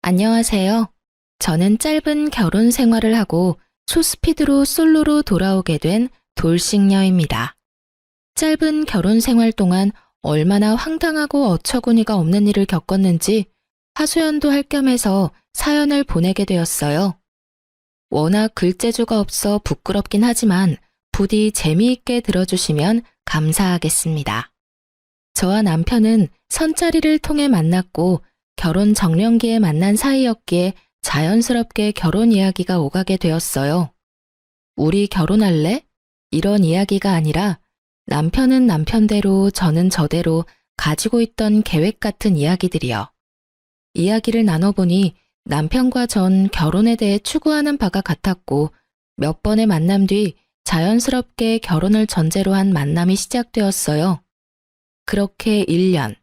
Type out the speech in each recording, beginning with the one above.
안녕하세요. 저는 짧은 결혼 생활을 하고 소스피드로 솔로로 돌아오게 된 돌싱녀입니다. 짧은 결혼 생활 동안 얼마나 황당하고 어처구니가 없는 일을 겪었는지 하소연도 할 겸해서 사연을 보내게 되었어요. 워낙 글재주가 없어 부끄럽긴 하지만 부디 재미있게 들어주시면 감사하겠습니다. 저와 남편은 선짜리를 통해 만났고 결혼 정년기에 만난 사이였기에 자연스럽게 결혼 이야기가 오가게 되었어요. 우리 결혼할래? 이런 이야기가 아니라 남편은 남편대로 저는 저대로 가지고 있던 계획 같은 이야기들이요. 이야기를 나눠보니 남편과 전 결혼에 대해 추구하는 바가 같았고 몇 번의 만남 뒤 자연스럽게 결혼을 전제로 한 만남이 시작되었어요. 그렇게 1년,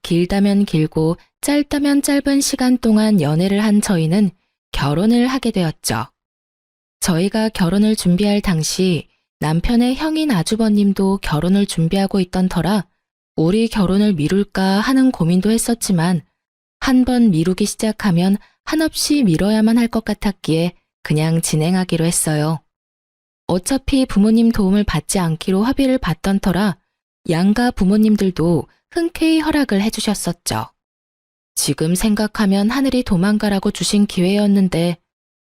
길다면 길고 짧다면 짧은 시간 동안 연애를 한 저희는 결혼을 하게 되었죠. 저희가 결혼을 준비할 당시 남편의 형인 아주버님도 결혼을 준비하고 있던 터라 우리 결혼을 미룰까 하는 고민도 했었지만 한 번 미루기 시작하면 한없이 미뤄야만 할 것 같았기에 그냥 진행하기로 했어요. 어차피 부모님 도움을 받지 않기로 합의를 봤던 터라 양가 부모님들도 흔쾌히 허락을 해주셨었죠. 지금 생각하면 하늘이 도망가라고 주신 기회였는데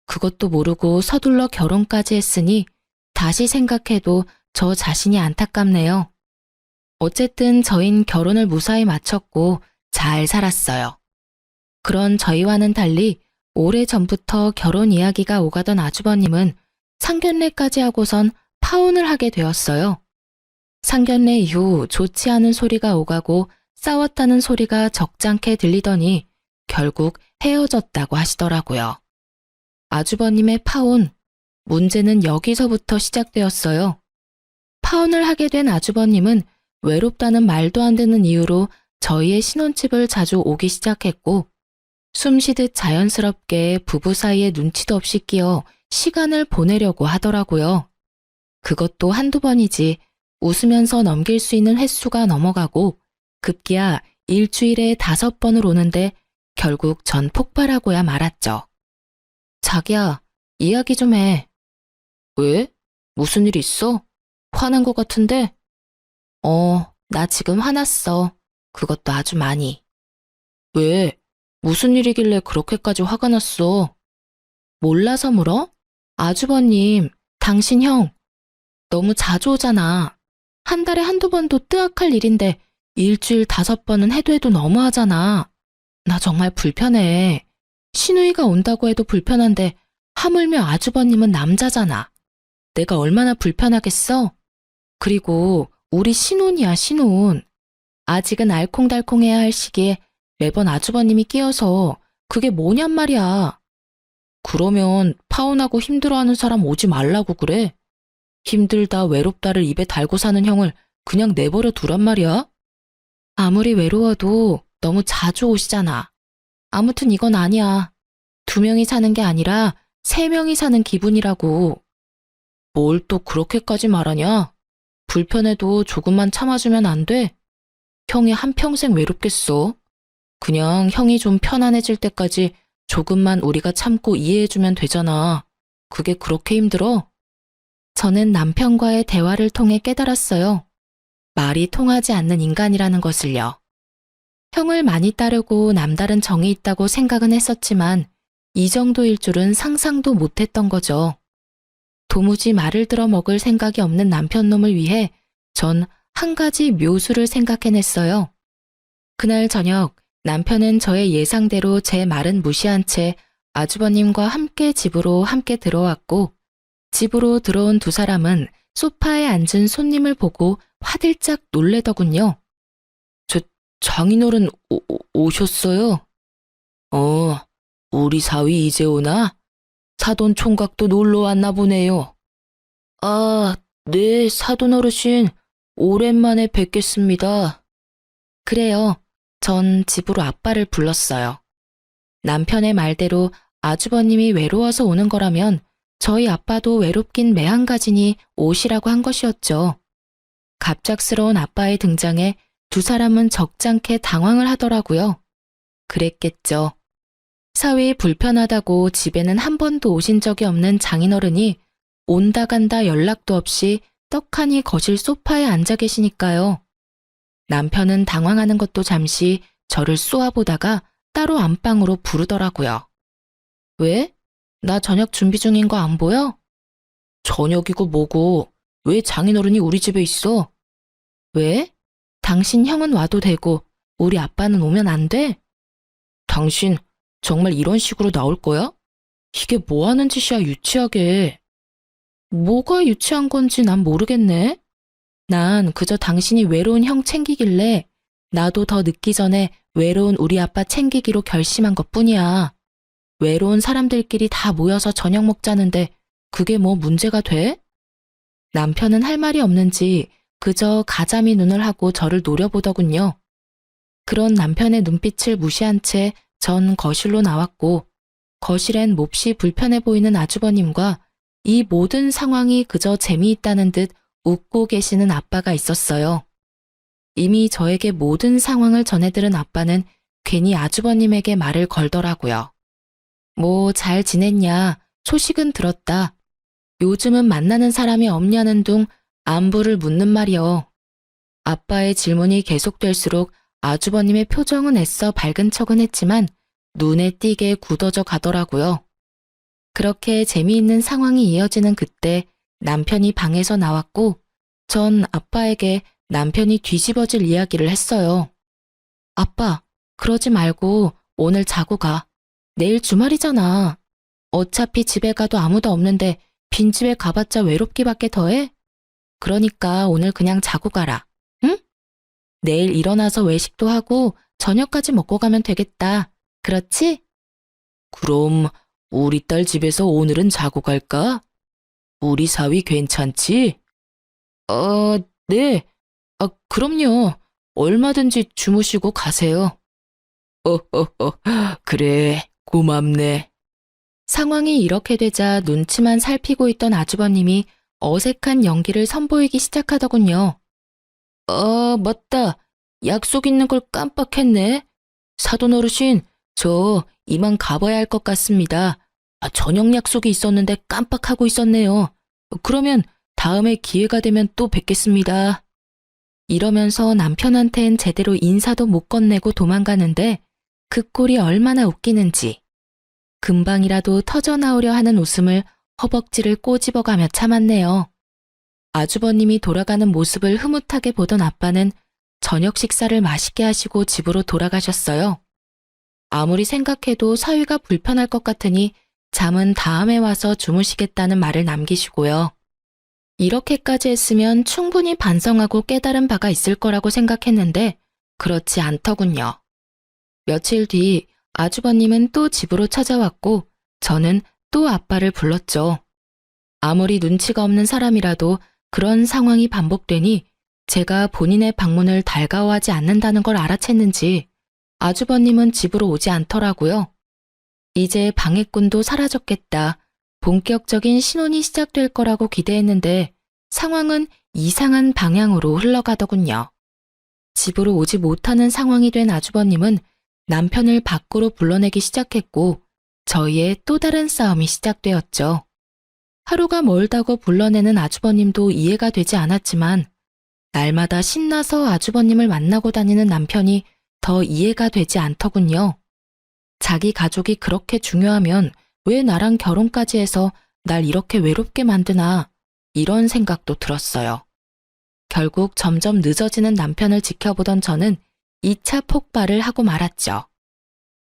그것도 모르고 서둘러 결혼까지 했으니 다시 생각해도 저 자신이 안타깝네요. 어쨌든 저흰 결혼을 무사히 마쳤고 잘 살았어요. 그런 저희와는 달리 오래전부터 결혼 이야기가 오가던 아주버님은 상견례까지 하고선 파혼을 하게 되었어요. 상견례 이후 좋지 않은 소리가 오가고 싸웠다는 소리가 적잖게 들리더니 결국 헤어졌다고 하시더라고요. 아주버님의 파혼, 문제는 여기서부터 시작되었어요. 파혼을 하게 된 아주버님은 외롭다는 말도 안 되는 이유로 저희의 신혼집을 자주 오기 시작했고 숨쉬듯 자연스럽게 부부 사이에 눈치도 없이 끼어 시간을 보내려고 하더라고요. 그것도 한두 번이지 웃으면서 넘길 수 있는 횟수가 넘어가고 급기야 일주일에 5번을 오는데 결국 전 폭발하고야 말았죠. 자기야, 이야기 좀 해. 왜? 무슨 일 있어? 화난 것 같은데? 나 지금 화났어. 그것도 아주 많이. 왜? 무슨 일이길래 그렇게까지 화가 났어? 몰라서 물어? 아주버님, 당신 형, 너무 자주 오잖아. 한 달에 한두 번도 뜨악할 일인데 일주일 5번은 해도 너무하잖아. 나 정말 불편해. 시누이가 온다고 해도 불편한데 하물며 아주버님은 남자잖아. 내가 얼마나 불편하겠어? 그리고 우리 신혼이야, 신혼. 아직은 알콩달콩해야 할 시기에 매번 아주버님이 끼어서 그게 뭐냔 말이야. 그러면 파혼하고 힘들어하는 사람 오지 말라고 그래. 힘들다 외롭다를 입에 달고 사는 형을 그냥 내버려 두란 말이야? 아무리 외로워도 너무 자주 오시잖아. 아무튼 이건 아니야. 2명이 사는 게 아니라 3명이 사는 기분이라고. 뭘 또 그렇게까지 말하냐? 불편해도 조금만 참아주면 안 돼? 형이 한평생 외롭겠어. 그냥 형이 좀 편안해질 때까지 조금만 우리가 참고 이해해주면 되잖아. 그게 그렇게 힘들어? 저는 남편과의 대화를 통해 깨달았어요. 말이 통하지 않는 인간이라는 것을요. 형을 많이 따르고 남다른 정이 있다고 생각은 했었지만 이 정도일 줄은 상상도 못했던 거죠. 도무지 말을 들어 먹을 생각이 없는 남편놈을 위해 전 한 가지 묘수를 생각해냈어요. 그날 저녁 남편은 저의 예상대로 제 말은 무시한 채 아주버님과 함께 집으로 함께 들어왔고 집으로 들어온 2사람은 소파에 앉은 손님을 보고 화들짝 놀래더군요. 장인어른 오셨어요? 우리 사위 이제 오나? 사돈 총각도 놀러 왔나 보네요. 아, 네, 사돈 어르신. 오랜만에 뵙겠습니다. 그래요. 전 집으로 아빠를 불렀어요. 남편의 말대로 아주버님이 외로워서 오는 거라면 저희 아빠도 외롭긴 매한가지니 오시라고 한 것이었죠. 갑작스러운 아빠의 등장에 2사람은 적잖게 당황을 하더라고요. 그랬겠죠. 사위 불편하다고 집에는 한 번도 오신 적이 없는 장인어른이 온다 간다 연락도 없이 떡하니 거실 소파에 앉아 계시니까요. 남편은 당황하는 것도 잠시 저를 쏘아보다가 따로 안방으로 부르더라고요. 왜? 나 저녁 준비 중인 거 안 보여? 저녁이고 뭐고 왜 장인어른이 우리 집에 있어? 왜? 당신 형은 와도 되고 우리 아빠는 오면 안 돼? 당신 정말 이런 식으로 나올 거야? 이게 뭐 하는 짓이야, 유치하게. 뭐가 유치한 건지 난 모르겠네. 난 그저 당신이 외로운 형 챙기길래 나도 더 늦기 전에 외로운 우리 아빠 챙기기로 결심한 것뿐이야. 외로운 사람들끼리 다 모여서 저녁 먹자는데 그게 뭐 문제가 돼? 남편은 할 말이 없는지 그저 가자미 눈을 하고 저를 노려보더군요. 그런 남편의 눈빛을 무시한 채 전 거실로 나왔고 거실엔 몹시 불편해 보이는 아주버님과 이 모든 상황이 그저 재미있다는 듯 웃고 계시는 아빠가 있었어요. 이미 저에게 모든 상황을 전해들은 아빠는 괜히 아주버님에게 말을 걸더라고요. 뭐 잘 지냈냐, 소식은 들었다. 요즘은 만나는 사람이 없냐는 둥 안부를 묻는 말이요. 아빠의 질문이 계속될수록 아주버님의 표정은 애써 밝은 척은 했지만 눈에 띄게 굳어져 가더라고요. 그렇게 재미있는 상황이 이어지는 그때 남편이 방에서 나왔고 전 아빠에게 남편이 뒤집어질 이야기를 했어요. 아빠, 그러지 말고 오늘 자고 가. 내일 주말이잖아. 어차피 집에 가도 아무도 없는데 빈집에 가봤자 외롭기밖에 더해? 그러니까 오늘 그냥 자고 가라. 응? 내일 일어나서 외식도 하고 저녁까지 먹고 가면 되겠다. 그렇지? 그럼 우리 딸 집에서 오늘은 자고 갈까? 우리 사위 괜찮지? 네. 그럼요. 얼마든지 주무시고 가세요. 그래, 고맙네. 상황이 이렇게 되자 눈치만 살피고 있던 아주버님이 어색한 연기를 선보이기 시작하더군요. 맞다. 약속 있는 걸 깜빡했네. 사돈 어르신, 저 이만 가봐야 할 것 같습니다. 저녁 약속이 있었는데 깜빡하고 있었네요. 그러면 다음에 기회가 되면 또 뵙겠습니다. 이러면서 남편한텐 제대로 인사도 못 건네고 도망가는데 그 꼴이 얼마나 웃기는지. 금방이라도 터져나오려 하는 웃음을 허벅지를 꼬집어가며 참았네요. 아주버님이 돌아가는 모습을 흐뭇하게 보던 아빠는 저녁 식사를 맛있게 하시고 집으로 돌아가셨어요. 아무리 생각해도 사위가 불편할 것 같으니 잠은 다음에 와서 주무시겠다는 말을 남기시고요. 이렇게까지 했으면 충분히 반성하고 깨달은 바가 있을 거라고 생각했는데 그렇지 않더군요. 며칠 뒤 아주버님은 또 집으로 찾아왔고 저는 또 아빠를 불렀죠. 아무리 눈치가 없는 사람이라도 그런 상황이 반복되니 제가 본인의 방문을 달가워하지 않는다는 걸 알아챘는지 아주버님은 집으로 오지 않더라고요. 이제 방해꾼도 사라졌겠다. 본격적인 신혼이 시작될 거라고 기대했는데 상황은 이상한 방향으로 흘러가더군요. 집으로 오지 못하는 상황이 된 아주버님은 남편을 밖으로 불러내기 시작했고 저희의 또 다른 싸움이 시작되었죠. 하루가 멀다고 불러내는 아주버님도 이해가 되지 않았지만 날마다 신나서 아주버님을 만나고 다니는 남편이 더 이해가 되지 않더군요. 자기 가족이 그렇게 중요하면 왜 나랑 결혼까지 해서 날 이렇게 외롭게 만드나 이런 생각도 들었어요. 결국 점점 늦어지는 남편을 지켜보던 저는 2차 폭발을 하고 말았죠.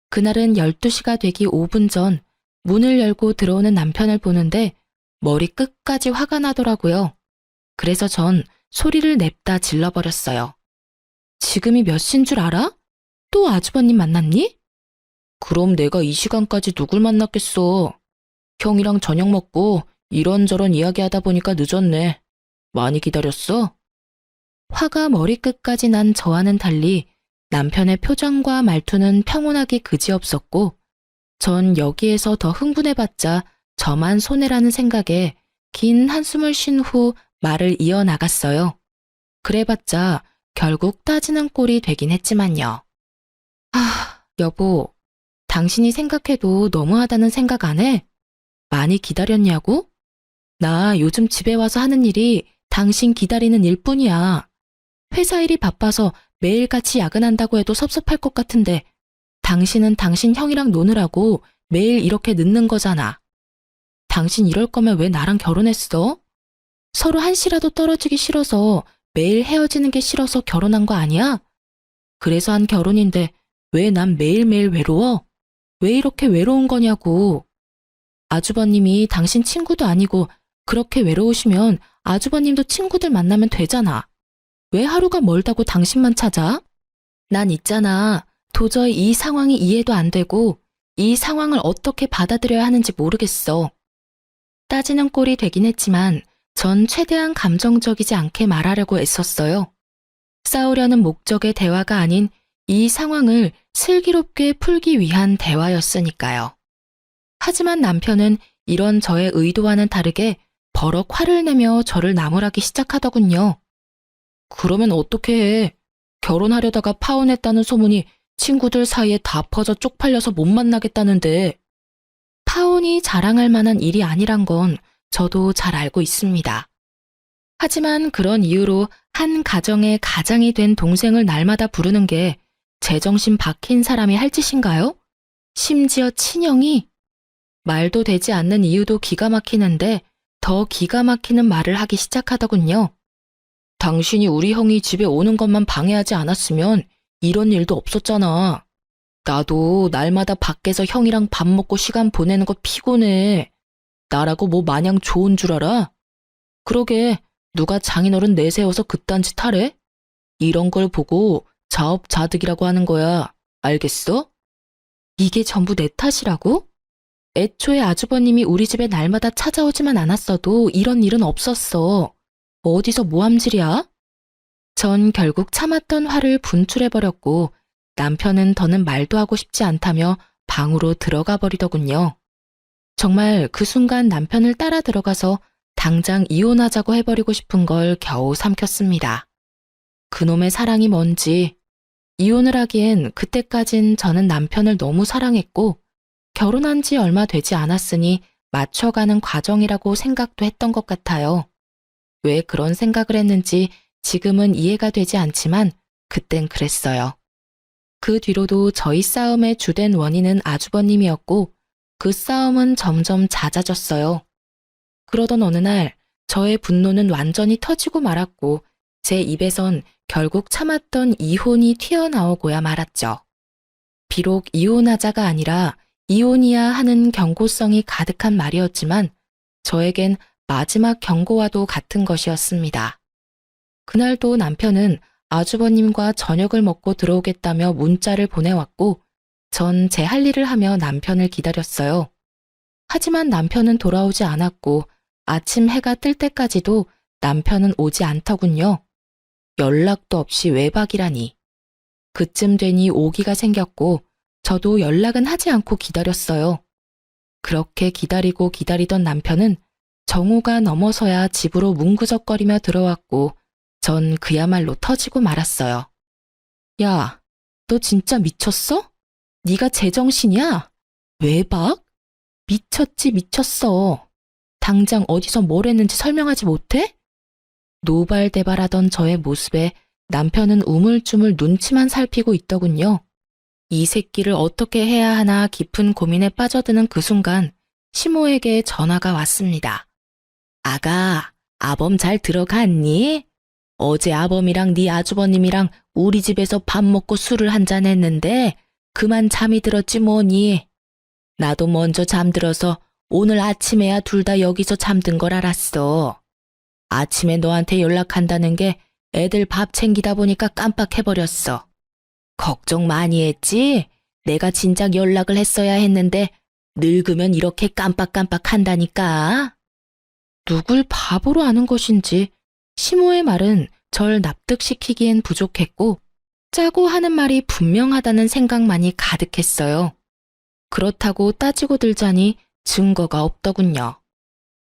그날은 12시가 되기 5분 전 문을 열고 들어오는 남편을 보는데 머리 끝까지 화가 나더라고요. 그래서 전 소리를 냅다 질러버렸어요. 지금이 몇 시인 줄 알아? 또 아주버님 만났니? 그럼 내가 이 시간까지 누굴 만났겠어. 형이랑 저녁 먹고 이런저런 이야기하다 보니까 늦었네. 많이 기다렸어? 화가 머리끝까지 난 저와는 달리 남편의 표정과 말투는 평온하기 그지없었고 전 여기에서 더 흥분해봤자 저만 손해라는 생각에 긴 한숨을 쉰 후 말을 이어나갔어요. 그래봤자 결국 따지는 꼴이 되긴 했지만요. 여보, 당신이 생각해도 너무하다는 생각 안 해? 많이 기다렸냐고? 나 요즘 집에 와서 하는 일이 당신 기다리는 일뿐이야. 회사 일이 바빠서 매일같이 야근한다고 해도 섭섭할 것 같은데 당신은 당신 형이랑 노느라고 매일 이렇게 늦는 거잖아. 당신 이럴 거면 왜 나랑 결혼했어? 서로 한시라도 떨어지기 싫어서 매일 헤어지는 게 싫어서 결혼한 거 아니야? 그래서 한 결혼인데 왜 난 매일매일 외로워? 왜 이렇게 외로운 거냐고. 아주버님이 당신 친구도 아니고 그렇게 외로우시면 아주버님도 친구들 만나면 되잖아. 왜 하루가 멀다고 당신만 찾아? 난 있잖아. 도저히 이 상황이 이해도 안 되고 이 상황을 어떻게 받아들여야 하는지 모르겠어. 따지는 꼴이 되긴 했지만 전 최대한 감정적이지 않게 말하려고 애썼어요. 싸우려는 목적의 대화가 아닌 이 상황을 슬기롭게 풀기 위한 대화였으니까요. 하지만 남편은 이런 저의 의도와는 다르게 버럭 화를 내며 저를 나무라기 시작하더군요. 그러면 어떻게 해? 결혼하려다가 파혼했다는 소문이 친구들 사이에 다 퍼져 쪽팔려서 못 만나겠다는데. 파혼이 자랑할 만한 일이 아니란 건 저도 잘 알고 있습니다. 하지만 그런 이유로 한 가정의 가장이 된 동생을 날마다 부르는 게 제정신 박힌 사람이 할 짓인가요? 심지어 친형이? 말도 되지 않는 이유도 기가 막히는데 더 기가 막히는 말을 하기 시작하더군요. 당신이 우리 형이 집에 오는 것만 방해하지 않았으면 이런 일도 없었잖아. 나도 날마다 밖에서 형이랑 밥 먹고 시간 보내는 거 피곤해. 나라고 뭐 마냥 좋은 줄 알아? 그러게 누가 장인어른 내세워서 그딴 짓 하래? 이런 걸 보고 자업자득이라고 하는 거야. 알겠어? 이게 전부 내 탓이라고? 애초에 아주버님이 우리 집에 날마다 찾아오지만 않았어도 이런 일은 없었어. 어디서 모함질이야? 전 결국 참았던 화를 분출해버렸고 남편은 더는 말도 하고 싶지 않다며 방으로 들어가 버리더군요. 정말 그 순간 남편을 따라 들어가서 당장 이혼하자고 해버리고 싶은 걸 겨우 삼켰습니다. 그놈의 사랑이 뭔지. 이혼을 하기엔 그때까진 저는 남편을 너무 사랑했고 결혼한 지 얼마 되지 않았으니 맞춰가는 과정이라고 생각도 했던 것 같아요. 왜 그런 생각을 했는지 지금은 이해가 되지 않지만 그땐 그랬어요. 그 뒤로도 저희 싸움의 주된 원인은 아주버님이었고 그 싸움은 점점 잦아졌어요. 그러던 어느 날 저의 분노는 완전히 터지고 말았고 제 입에선 결국 참았던 이혼이 튀어나오고야 말았죠. 비록 이혼하자가 아니라 이혼이야 하는 경고성이 가득한 말이었지만 저에겐 마지막 경고와도 같은 것이었습니다. 그날도 남편은 아주버님과 저녁을 먹고 들어오겠다며 문자를 보내왔고 전 제 할 일을 하며 남편을 기다렸어요. 하지만 남편은 돌아오지 않았고 아침 해가 뜰 때까지도 남편은 오지 않더군요. 연락도 없이 외박이라니. 그쯤 되니 오기가 생겼고 저도 연락은 하지 않고 기다렸어요. 그렇게 기다리고 기다리던 남편은 정오가 넘어서야 집으로 뭉구적거리며 들어왔고 전 그야말로 터지고 말았어요. 야, 너 진짜 미쳤어? 네가 제정신이야? 외박? 미쳤지 미쳤어. 당장 어디서 뭘 했는지 설명하지 못해? 노발대발하던 저의 모습에 남편은 우물쭈물 눈치만 살피고 있더군요. 이 새끼를 어떻게 해야 하나 깊은 고민에 빠져드는 그 순간 시모에게 전화가 왔습니다. 아가, 아범 잘 들어갔니? 어제 아범이랑 네 아주버님이랑 우리 집에서 밥 먹고 술을 한잔 했는데 그만 잠이 들었지 뭐니. 나도 먼저 잠들어서 오늘 아침에야 둘 다 여기서 잠든 걸 알았어. 아침에 너한테 연락한다는 게 애들 밥 챙기다 보니까 깜빡해버렸어. 걱정 많이 했지? 내가 진작 연락을 했어야 했는데 늙으면 이렇게 깜빡깜빡 한다니까. 누굴 바보로 아는 것인지 시모의 말은 절 납득시키기엔 부족했고 짜고 하는 말이 분명하다는 생각만이 가득했어요. 그렇다고 따지고 들자니 증거가 없더군요.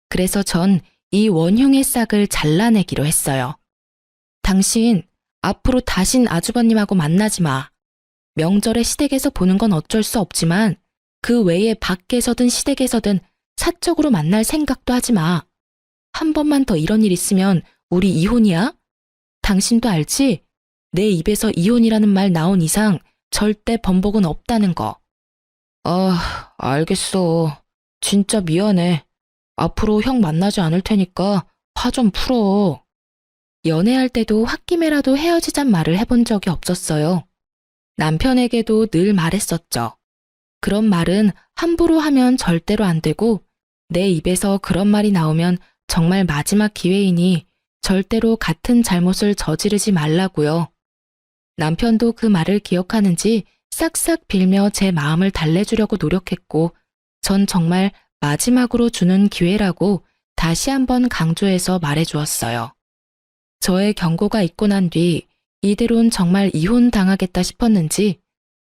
그래서 전 이 원흉의 싹을 잘라내기로 했어요. 당신 앞으로 다신 아주버님하고 만나지 마. 명절에 시댁에서 보는 건 어쩔 수 없지만 그 외에 밖에서든 시댁에서든 사적으로 만날 생각도 하지 마. 한 번만 더 이런 일 있으면 우리 이혼이야? 당신도 알지? 내 입에서 이혼이라는 말 나온 이상 절대 번복은 없다는 거. 아, 알겠어. 진짜 미안해. 앞으로 형 만나지 않을 테니까 화 좀 풀어. 연애할 때도 홧김에라도 헤어지잔 말을 해본 적이 없었어요. 남편에게도 늘 말했었죠. 그런 말은 함부로 하면 절대로 안 되고 내 입에서 그런 말이 나오면 정말 마지막 기회이니 절대로 같은 잘못을 저지르지 말라고요. 남편도 그 말을 기억하는지 싹싹 빌며 제 마음을 달래주려고 노력했고 전 정말 마지막으로 주는 기회라고 다시 한번 강조해서 말해주었어요. 저의 경고가 있고 난 뒤 이대로는 정말 이혼당하겠다 싶었는지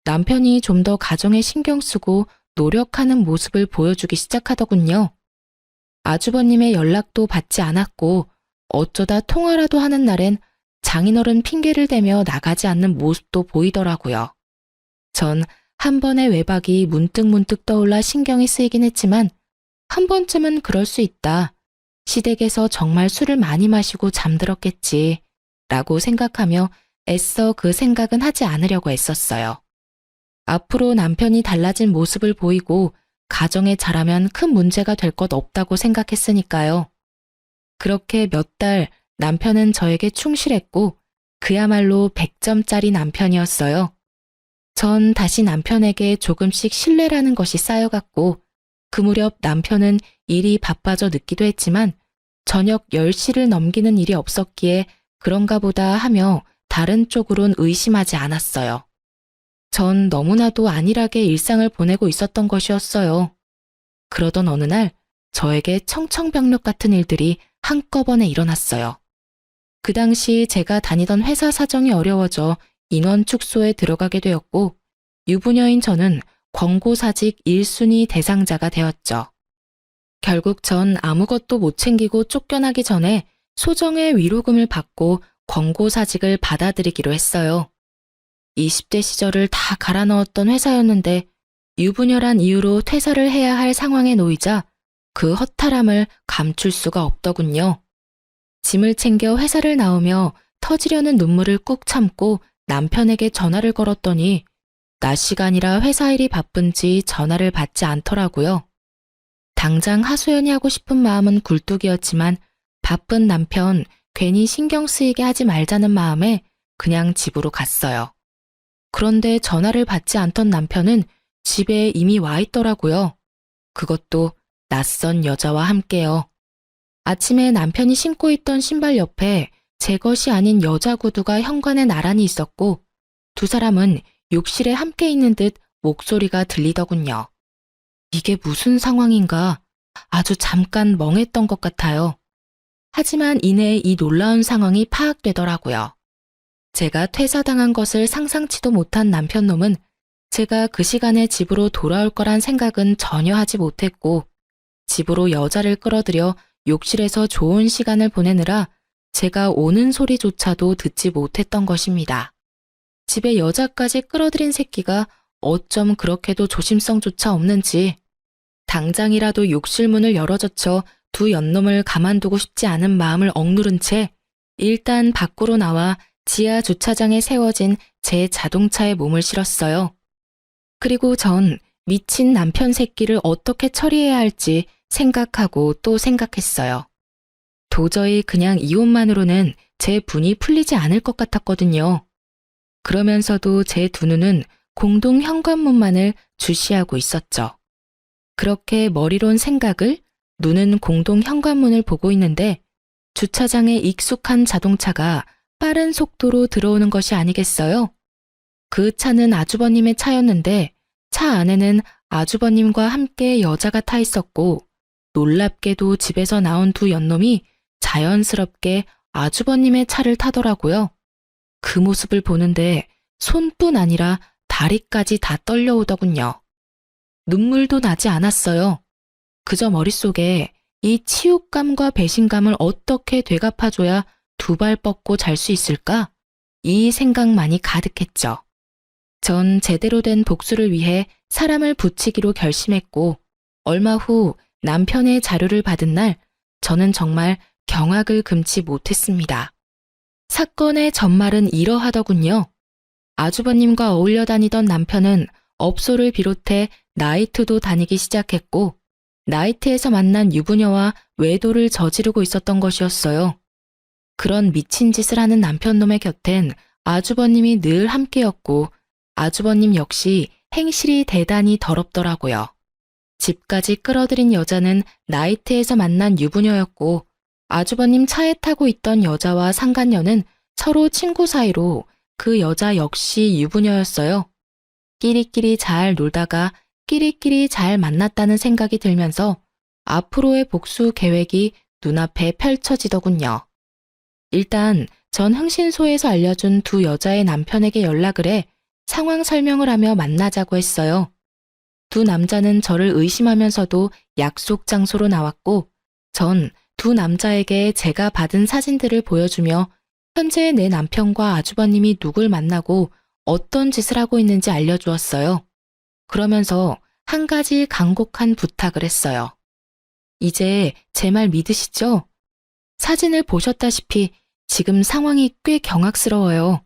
남편이 좀 더 가정에 신경 쓰고 노력하는 모습을 보여주기 시작하더군요. 아주버님의 연락도 받지 않았고 어쩌다 통화라도 하는 날엔 장인어른 핑계를 대며 나가지 않는 모습도 보이더라고요. 전 한 번의 외박이 문득문득 떠올라 신경이 쓰이긴 했지만 한 번쯤은 그럴 수 있다. 시댁에서 정말 술을 많이 마시고 잠들었겠지 라고 생각하며 애써 그 생각은 하지 않으려고 애썼어요. 앞으로 남편이 달라진 모습을 보이고 가정에 잘하면 큰 문제가 될 것 없다고 생각했으니까요. 그렇게 몇 달 남편은 저에게 충실했고 그야말로 100점짜리 남편이었어요. 전 다시 남편에게 조금씩 신뢰라는 것이 쌓여갔고 그 무렵 남편은 일이 바빠져 늦기도 했지만 저녁 10시를 넘기는 일이 없었기에 그런가 보다 하며 다른 쪽으론 의심하지 않았어요. 전 너무나도 안일하게 일상을 보내고 있었던 것이었어요. 그러던 어느 날 저에게 청천벽력 같은 일들이 한꺼번에 일어났어요. 그 당시 제가 다니던 회사 사정이 어려워져 인원 축소에 들어가게 되었고 유부녀인 저는 권고사직 1순위 대상자가 되었죠. 결국 전 아무것도 못 챙기고 쫓겨나기 전에 소정의 위로금을 받고 권고사직을 받아들이기로 했어요. 20대 시절을 다 갈아 넣었던 회사였는데 유부녀란 이유로 퇴사를 해야 할 상황에 놓이자 그 허탈함을 감출 수가 없더군요. 짐을 챙겨 회사를 나오며 터지려는 눈물을 꾹 참고 남편에게 전화를 걸었더니 낮 시간이라 회사 일이 바쁜지 전화를 받지 않더라고요. 당장 하소연이 하고 싶은 마음은 굴뚝이었지만 바쁜 남편 괜히 신경 쓰이게 하지 말자는 마음에 그냥 집으로 갔어요. 그런데 전화를 받지 않던 남편은 집에 이미 와 있더라고요. 그것도 낯선 여자와 함께요. 아침에 남편이 신고 있던 신발 옆에 제 것이 아닌 여자 구두가 현관에 나란히 있었고 두 사람은 욕실에 함께 있는 듯 목소리가 들리더군요. 이게 무슨 상황인가 아주 잠깐 멍했던 것 같아요. 하지만 이내 이 놀라운 상황이 파악되더라고요. 제가 퇴사당한 것을 상상치도 못한 남편놈은 제가 그 시간에 집으로 돌아올 거란 생각은 전혀 하지 못했고 집으로 여자를 끌어들여 욕실에서 좋은 시간을 보내느라 제가 오는 소리조차도 듣지 못했던 것입니다. 집에 여자까지 끌어들인 새끼가 어쩜 그렇게도 조심성조차 없는지 당장이라도 욕실 문을 열어젖혀 두 연놈을 가만두고 싶지 않은 마음을 억누른 채 일단 밖으로 나와 지하 주차장에 세워진 제 자동차에 몸을 실었어요. 그리고 전 미친 남편 새끼를 어떻게 처리해야 할지 생각하고 또 생각했어요. 도저히 그냥 이혼만으로는 제 분이 풀리지 않을 것 같았거든요. 그러면서도 제 두 눈은 공동 현관문만을 주시하고 있었죠. 그렇게 머리론 생각을, 눈은 공동 현관문을 보고 있는데 주차장에 익숙한 자동차가 빠른 속도로 들어오는 것이 아니겠어요? 그 차는 아주버님의 차였는데 차 안에는 아주버님과 함께 여자가 타 있었고 놀랍게도 집에서 나온 두 연놈이 자연스럽게 아주버님의 차를 타더라고요. 그 모습을 보는데 손뿐 아니라 다리까지 다 떨려오더군요. 눈물도 나지 않았어요. 그저 머릿속에 이 치욕감과 배신감을 어떻게 되갚아줘야 두 발 뻗고 잘 수 있을까? 이 생각만이 가득했죠. 전 제대로 된 복수를 위해 사람을 붙이기로 결심했고, 얼마 후 남편의 자료를 받은 날, 저는 정말 경악을 금치 못했습니다. 사건의 전말은 이러하더군요. 아주버님과 어울려 다니던 남편은 업소를 비롯해 나이트도 다니기 시작했고, 나이트에서 만난 유부녀와 외도를 저지르고 있었던 것이었어요. 그런 미친 짓을 하는 남편놈의 곁엔 아주버님이 늘 함께였고, 아주버님 역시 행실이 대단히 더럽더라고요. 집까지 끌어들인 여자는 나이트에서 만난 유부녀였고, 아주버님 차에 타고 있던 여자와 상간녀는 서로 친구 사이로 그 여자 역시 유부녀였어요. 끼리끼리 잘 놀다가 끼리끼리 잘 만났다는 생각이 들면서 앞으로의 복수 계획이 눈앞에 펼쳐지더군요. 일단 전 흥신소에서 알려준 두 여자의 남편에게 연락을 해 상황 설명을 하며 만나자고 했어요. 두 남자는 저를 의심하면서도 약속 장소로 나왔고, 전 두 남자에게 제가 받은 사진들을 보여주며 현재 내 남편과 아주버님이 누굴 만나고 어떤 짓을 하고 있는지 알려주었어요. 그러면서 한 가지 간곡한 부탁을 했어요. 이제 제 말 믿으시죠? 사진을 보셨다시피 지금 상황이 꽤 경악스러워요.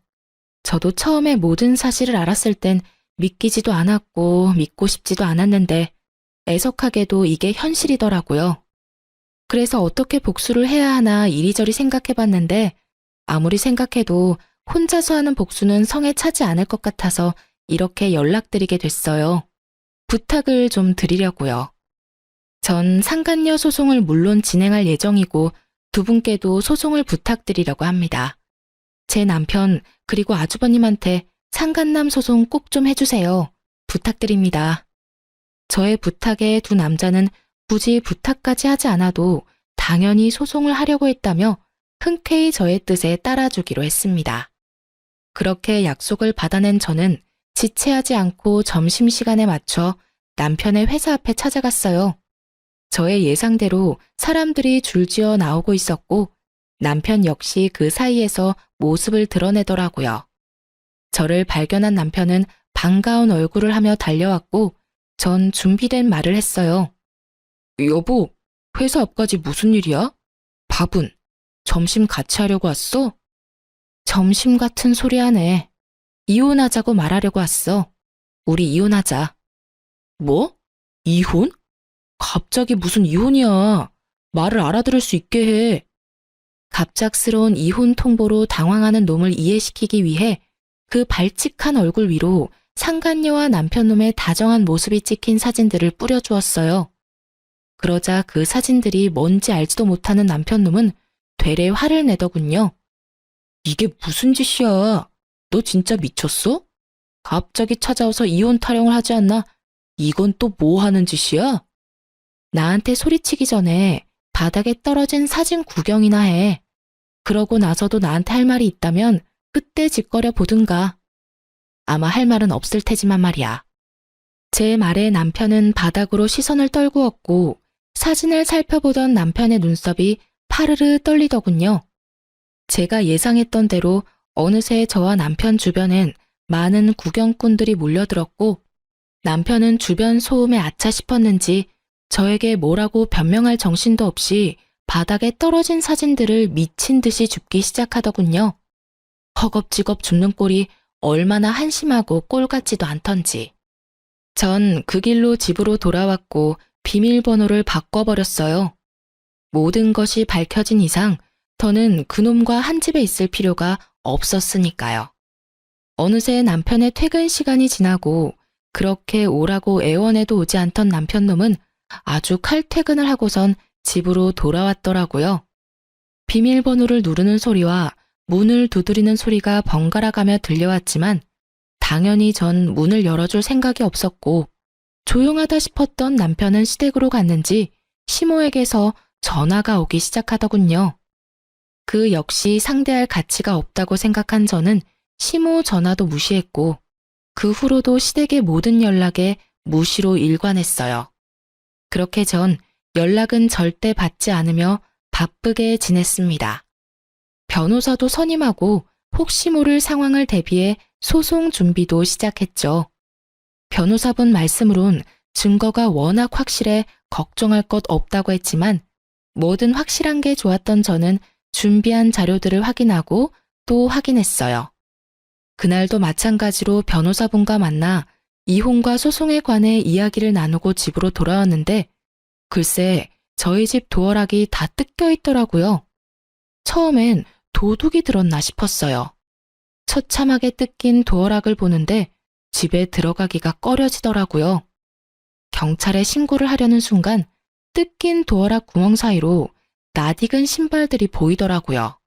저도 처음에 모든 사실을 알았을 땐 믿기지도 않았고 믿고 싶지도 않았는데 애석하게도 이게 현실이더라고요. 그래서 어떻게 복수를 해야 하나 이리저리 생각해봤는데 아무리 생각해도 혼자서 하는 복수는 성에 차지 않을 것 같아서 이렇게 연락드리게 됐어요. 부탁을 좀 드리려고요. 전 상간녀 소송을 물론 진행할 예정이고 두 분께도 소송을 부탁드리려고 합니다. 제 남편 그리고 아주버님한테 상간남 소송 꼭 좀 해주세요. 부탁드립니다. 저의 부탁에 두 남자는 굳이 부탁까지 하지 않아도 당연히 소송을 하려고 했다며 흔쾌히 저의 뜻에 따라주기로 했습니다. 그렇게 약속을 받아낸 저는 지체하지 않고 점심시간에 맞춰 남편의 회사 앞에 찾아갔어요. 저의 예상대로 사람들이 줄지어 나오고 있었고 남편 역시 그 사이에서 모습을 드러내더라고요. 저를 발견한 남편은 반가운 얼굴을 하며 달려왔고 전 준비된 말을 했어요. 여보, 회사 앞까지 무슨 일이야? 밥은? 점심 같이 하려고 왔어? 점심 같은 소리 하네. 이혼하자고 말하려고 왔어. 우리 이혼하자. 뭐? 이혼? 갑자기 무슨 이혼이야. 말을 알아들을 수 있게 해. 갑작스러운 이혼 통보로 당황하는 놈을 이해시키기 위해 그 발칙한 얼굴 위로 상간녀와 남편놈의 다정한 모습이 찍힌 사진들을 뿌려주었어요. 그러자 그 사진들이 뭔지 알지도 못하는 남편놈은 되레 화를 내더군요. 이게 무슨 짓이야? 너 진짜 미쳤어? 갑자기 찾아와서 이혼 타령을 하지 않나? 이건 또 뭐 하는 짓이야? 나한테 소리치기 전에 바닥에 떨어진 사진 구경이나 해. 그러고 나서도 나한테 할 말이 있다면 그때 짓거려 보든가. 아마 할 말은 없을 테지만 말이야. 제 말에 남편은 바닥으로 시선을 떨구었고 사진을 살펴보던 남편의 눈썹이 파르르 떨리더군요. 제가 예상했던 대로 어느새 저와 남편 주변엔 많은 구경꾼들이 몰려들었고 남편은 주변 소음에 아차 싶었는지 저에게 뭐라고 변명할 정신도 없이 바닥에 떨어진 사진들을 미친 듯이 줍기 시작하더군요. 허겁지겁 줍는 꼴이 얼마나 한심하고 꼴 같지도 않던지. 전 그 길로 집으로 돌아왔고 비밀번호를 바꿔버렸어요. 모든 것이 밝혀진 이상 더는 그놈과 한 집에 있을 필요가 없었으니까요. 어느새 남편의 퇴근 시간이 지나고 그렇게 오라고 애원해도 오지 않던 남편놈은 아주 칼퇴근을 하고선 집으로 돌아왔더라고요. 비밀번호를 누르는 소리와 문을 두드리는 소리가 번갈아가며 들려왔지만 당연히 전 문을 열어줄 생각이 없었고 조용하다 싶었던 남편은 시댁으로 갔는지 시모에게서 전화가 오기 시작하더군요. 그 역시 상대할 가치가 없다고 생각한 저는 시모 전화도 무시했고 그 후로도 시댁의 모든 연락에 무시로 일관했어요. 그렇게 전 연락은 절대 받지 않으며 바쁘게 지냈습니다. 변호사도 선임하고 혹시 모를 상황을 대비해 소송 준비도 시작했죠. 변호사분 말씀으론 증거가 워낙 확실해 걱정할 것 없다고 했지만 뭐든 확실한 게 좋았던 저는 준비한 자료들을 확인하고 또 확인했어요. 그날도 마찬가지로 변호사분과 만나 이혼과 소송에 관해 이야기를 나누고 집으로 돌아왔는데 글쎄 저희 집 도어락이 다 뜯겨 있더라고요. 처음엔 도둑이 들었나 싶었어요. 처참하게 뜯긴 도어락을 보는데 집에 들어가기가 꺼려지더라고요. 경찰에 신고를 하려는 순간 뜯긴 도어락 구멍 사이로 낯익은 신발들이 보이더라고요.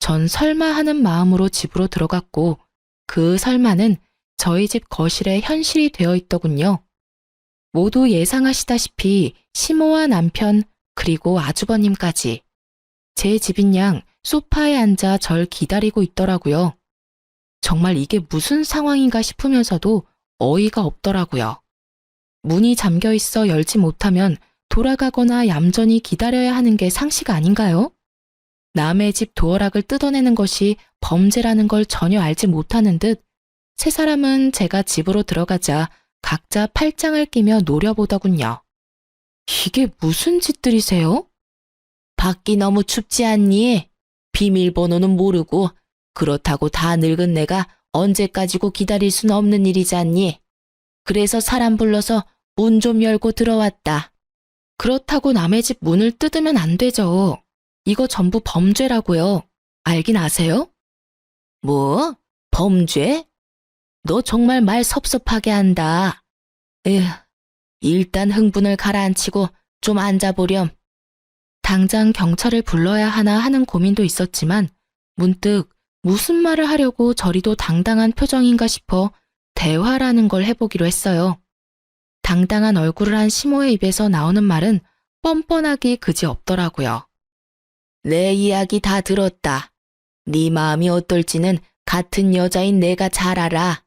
전 설마 하는 마음으로 집으로 들어갔고 그 설마는 저희 집 거실에 현실이 되어 있더군요. 모두 예상하시다시피 시모와 남편 그리고 아주버님까지 제 집인 양 소파에 앉아 절 기다리고 있더라고요. 정말 이게 무슨 상황인가 싶으면서도 어이가 없더라고요. 문이 잠겨 있어 열지 못하면 돌아가거나 얌전히 기다려야 하는 게 상식 아닌가요? 남의 집 도어락을 뜯어내는 것이 범죄라는 걸 전혀 알지 못하는 듯 세 사람은 제가 집으로 들어가자 각자 팔짱을 끼며 노려보더군요. 이게 무슨 짓들이세요? 밖이 너무 춥지 않니? 비밀번호는 모르고 그렇다고 다 늙은 내가 언제까지고 기다릴 순 없는 일이잖니. 그래서 사람 불러서 문 좀 열고 들어왔다. 그렇다고 남의 집 문을 뜯으면 안 되죠. 이거 전부 범죄라고요. 알긴 아세요? 뭐? 범죄? 너 정말 말 섭섭하게 한다. 에휴, 일단 흥분을 가라앉히고 좀 앉아보렴. 당장 경찰을 불러야 하나 하는 고민도 있었지만 문득 무슨 말을 하려고 저리도 당당한 표정인가 싶어 대화라는 걸 해보기로 했어요. 당당한 얼굴을 한 시모의 입에서 나오는 말은 뻔뻔하기 그지없더라고요. 내 이야기 다 들었다. 네 마음이 어떨지는 같은 여자인 내가 잘 알아.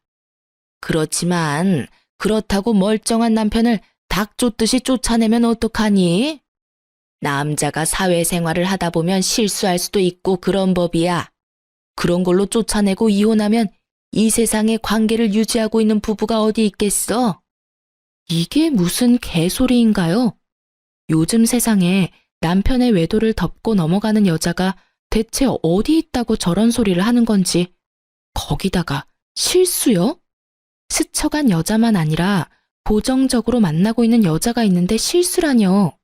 그렇지만 그렇다고 멀쩡한 남편을 닭 쫓듯이 쫓아내면 어떡하니? 남자가 사회생활을 하다 보면 실수할 수도 있고 그런 법이야. 그런 걸로 쫓아내고 이혼하면 이 세상에 관계를 유지하고 있는 부부가 어디 있겠어? 이게 무슨 개소리인가요? 요즘 세상에 남편의 외도를 덮고 넘어가는 여자가 대체 어디 있다고 저런 소리를 하는 건지. 거기다가 실수요? 스쳐간 여자만 아니라 고정적으로 만나고 있는 여자가 있는데 실수라뇨.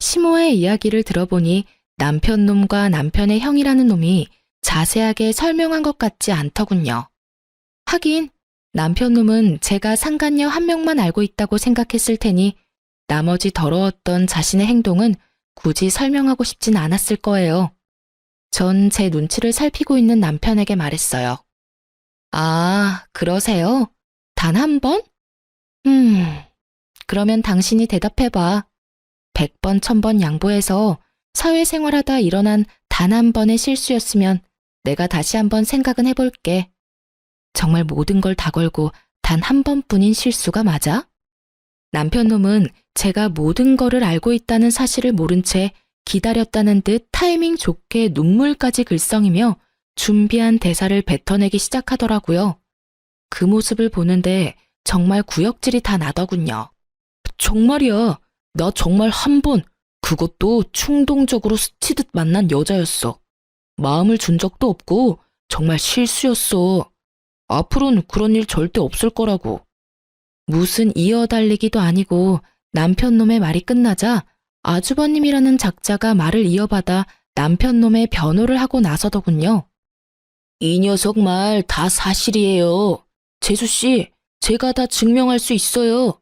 시모의 이야기를 들어보니 남편 놈과 남편의 형이라는 놈이 자세하게 설명한 것 같지 않더군요. 하긴 남편 놈은 제가 상간녀 한 명만 알고 있다고 생각했을 테니 나머지 더러웠던 자신의 행동은 굳이 설명하고 싶진 않았을 거예요. 전 제 눈치를 살피고 있는 남편에게 말했어요. 아, 그러세요? 단 한 번? 그러면 당신이 대답해봐. 100번, 1000번 양보해서 사회생활하다 일어난 단 한 번의 실수였으면 내가 다시 한번 생각은 해볼게. 정말 모든 걸 다 걸고 단 한 번뿐인 실수가 맞아? 남편 놈은 제가 모든 거를 알고 있다는 사실을 모른 채 기다렸다는 듯 타이밍 좋게 눈물까지 글썽이며 준비한 대사를 뱉어내기 시작하더라고요. 그 모습을 보는데 정말 구역질이 다 나더군요. 정말이야. 나 정말 한 번, 그것도 충동적으로 스치듯 만난 여자였어. 마음을 준 적도 없고 정말 실수였어. 앞으로는 그런 일 절대 없을 거라고. 무슨 이어달리기도 아니고 남편 놈의 말이 끝나자 아주버님이라는 작자가 말을 이어받아 남편 놈의 변호를 하고 나서더군요. 이 녀석 말 다 사실이에요. 재수씨, 제가 다 증명할 수 있어요.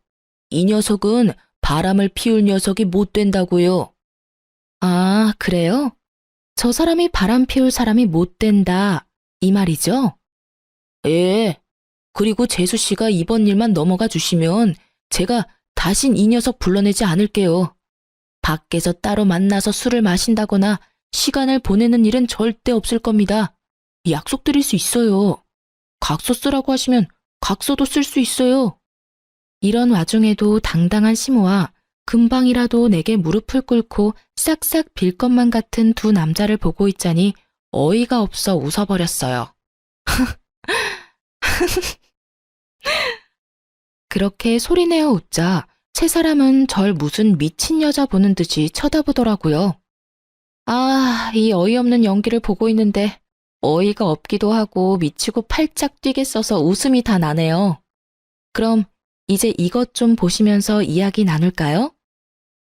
이 녀석은 바람을 피울 녀석이 못 된다고요. 아, 그래요? 저 사람이 바람 피울 사람이 못 된다. 이 말이죠? 예. 그리고 재수씨가 이번 일만 넘어가 주시면 제가 다신 이 녀석 불러내지 않을게요. 밖에서 따로 만나서 술을 마신다거나 시간을 보내는 일은 절대 없을 겁니다. 약속드릴 수 있어요. 각서 쓰라고 하시면 각서도 쓸 수 있어요. 이런 와중에도 당당한 시모와 금방이라도 내게 무릎을 꿇고 싹싹 빌 것만 같은 두 남자를 보고 있자니 어이가 없어 웃어버렸어요. 그렇게 소리내어 웃자 세 사람은 절 무슨 미친 여자 보는 듯이 쳐다보더라고요. 아, 이 어이없는 연기를 보고 있는데 어이가 없기도 하고 미치고 팔짝 뛰겠어서 웃음이 다 나네요. 그럼 이제 이것 좀 보시면서 이야기 나눌까요?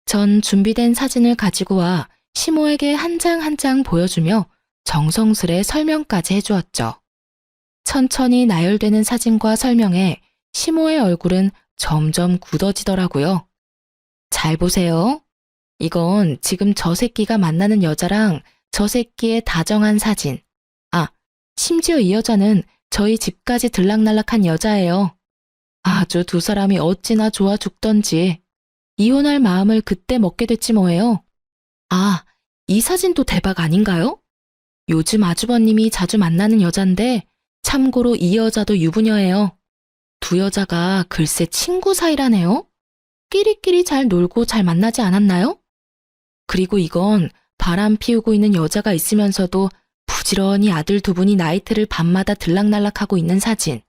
전 준비된 사진을 가지고 와 시모에게 한 장 한 장 보여주며 정성스레 설명까지 해주었죠. 천천히 나열되는 사진과 설명에 시모의 얼굴은 점점 굳어지더라고요. 잘 보세요. 이건 지금 저 새끼가 만나는 여자랑 저 새끼의 다정한 사진. 아, 심지어 이 여자는 저희 집까지 들락날락한 여자예요. 아주 두 사람이 어찌나 좋아 죽던지. 이혼할 마음을 그때 먹게 됐지 뭐예요. 아, 이 사진도 대박 아닌가요? 요즘 아주버님이 자주 만나는 여잔데 참고로 이 여자도 유부녀예요. 두 여자가 글쎄 친구 사이라네요. 끼리끼리 잘 놀고 잘 만나지 않았나요? 그리고 이건 바람 피우고 있는 여자가 있으면서도 부지런히 아들 두 분이 나이트를 밤마다 들락날락하고 있는 사진.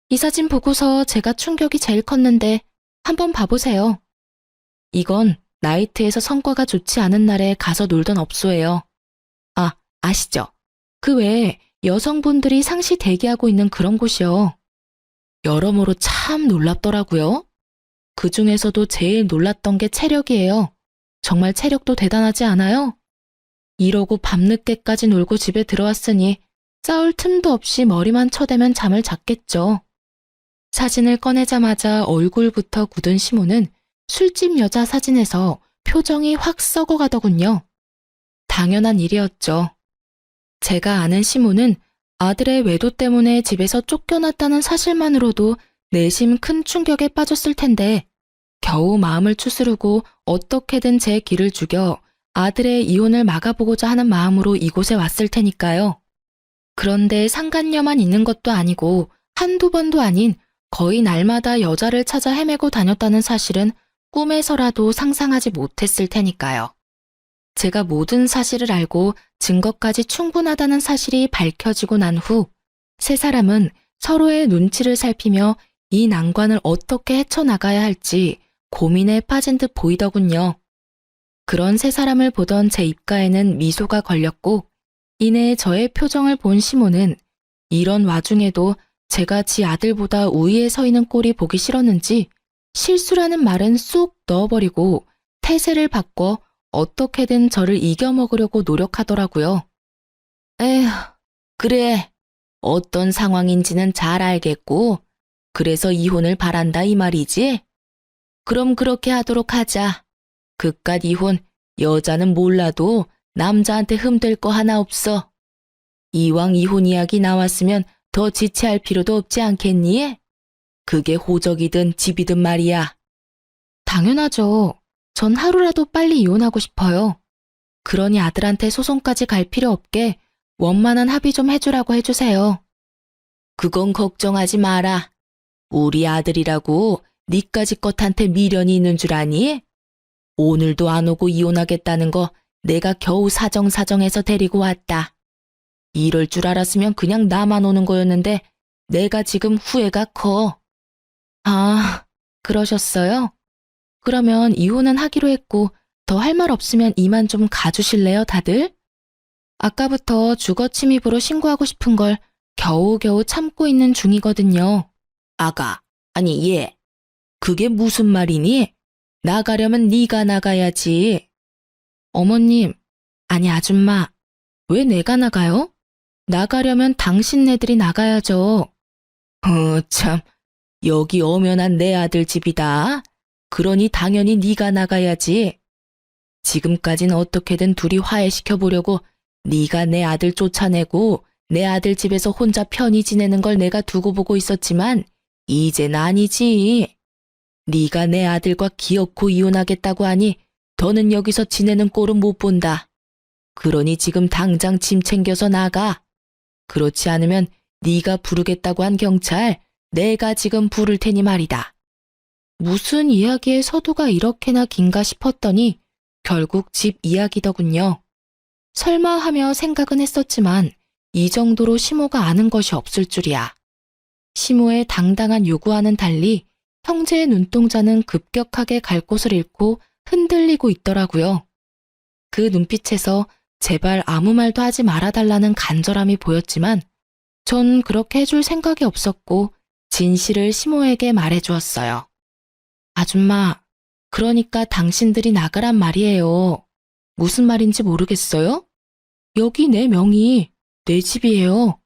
이 사진 보고서 제가 충격이 제일 컸는데 한번 봐보세요. 이건 나이트에서 성과가 좋지 않은 날에 가서 놀던 업소예요. 아, 아시죠? 그 외에 여성분들이 상시 대기하고 있는 그런 곳이요. 여러모로 참 놀랍더라고요. 그 중에서도 제일 놀랐던 게 체력이에요. 정말 체력도 대단하지 않아요? 이러고 밤늦게까지 놀고 집에 들어왔으니 싸울 틈도 없이 머리만 쳐대면 잠을 잤겠죠. 사진을 꺼내자마자 얼굴부터 굳은 시모는 술집 여자 사진에서 표정이 확 썩어가더군요. 당연한 일이었죠. 제가 아는 시모는 아들의 외도 때문에 집에서 쫓겨났다는 사실만으로도 내심 큰 충격에 빠졌을 텐데 겨우 마음을 추스르고 어떻게든 제 길을 죽여 아들의 이혼을 막아보고자 하는 마음으로 이곳에 왔을 테니까요. 그런데 상간녀만 있는 것도 아니고 한두 번도 아닌 거의 날마다 여자를 찾아 헤매고 다녔다는 사실은 꿈에서라도 상상하지 못했을 테니까요. 제가 모든 사실을 알고 증거까지 충분하다는 사실이 밝혀지고 난 후 세 사람은 서로의 눈치를 살피며 이 난관을 어떻게 헤쳐나가야 할지 고민에 빠진 듯 보이더군요. 그런 세 사람을 보던 제 입가에는 미소가 걸렸고 이내 저의 표정을 본 시모는 이런 와중에도 제가 지 아들보다 우위에 서 있는 꼴이 보기 싫었는지 실수라는 말은 쏙 넣어버리고 태세를 바꿔 어떻게든 저를 이겨먹으려고 노력하더라고요. 에휴, 그래. 어떤 상황인지는 잘 알겠고 그래서 이혼을 바란다 이 말이지? 그럼 그렇게 하도록 하자. 그깟 이혼 여자는 몰라도 남자한테 흠될 거 하나 없어. 이왕 이혼 이야기 나왔으면 더 지체할 필요도 없지 않겠니? 그게 호적이든 집이든 말이야. 당연하죠. 전 하루라도 빨리 이혼하고 싶어요. 그러니 아들한테 소송까지 갈 필요 없게 원만한 합의 좀 해주라고 해주세요. 그건 걱정하지 마라. 우리 아들이라고 니까지 것한테 미련이 있는 줄 아니? 오늘도 안 오고 이혼하겠다는 거 내가 겨우 사정사정해서 데리고 왔다. 이럴 줄 알았으면 그냥 나만 오는 거였는데 내가 지금 후회가 커. 아, 그러셨어요? 그러면 이혼은 하기로 했고 더 할 말 없으면 이만 좀 가주실래요, 다들? 아까부터 주거침입으로 신고하고 싶은 걸 겨우겨우 참고 있는 중이거든요. 아가, 아니 얘, 그게 무슨 말이니? 나가려면 네가 나가야지. 어머님, 아니 아줌마, 왜 내가 나가요? 나가려면 당신네들이 나가야죠. 참, 여기 엄연한 내 아들 집이다. 그러니 당연히 네가 나가야지. 지금까진 어떻게든 둘이 화해시켜보려고 네가 내 아들 쫓아내고 내 아들 집에서 혼자 편히 지내는 걸 내가 두고 보고 있었지만 이젠 아니지. 네가 내 아들과 기어코 이혼하겠다고 하니 더는 여기서 지내는 꼴은 못 본다. 그러니 지금 당장 짐 챙겨서 나가. 그렇지 않으면 네가 부르겠다고 한 경찰 내가 지금 부를 테니 말이다. 무슨 이야기의 서두가 이렇게나 긴가 싶었더니 결국 집 이야기더군요. 설마 하며 생각은 했었지만 이 정도로 시모가 아는 것이 없을 줄이야. 시모의 당당한 요구와는 달리 형제의 눈동자는 급격하게 갈 곳을 잃고 흔들리고 있더라고요. 그 눈빛에서 제발 아무 말도 하지 말아달라는 간절함이 보였지만 전 그렇게 해줄 생각이 없었고 진실을 시모에게 말해주었어요. 아줌마, 그러니까 당신들이 나가란 말이에요. 무슨 말인지 모르겠어요? 여기 내 명의, 내 집이에요.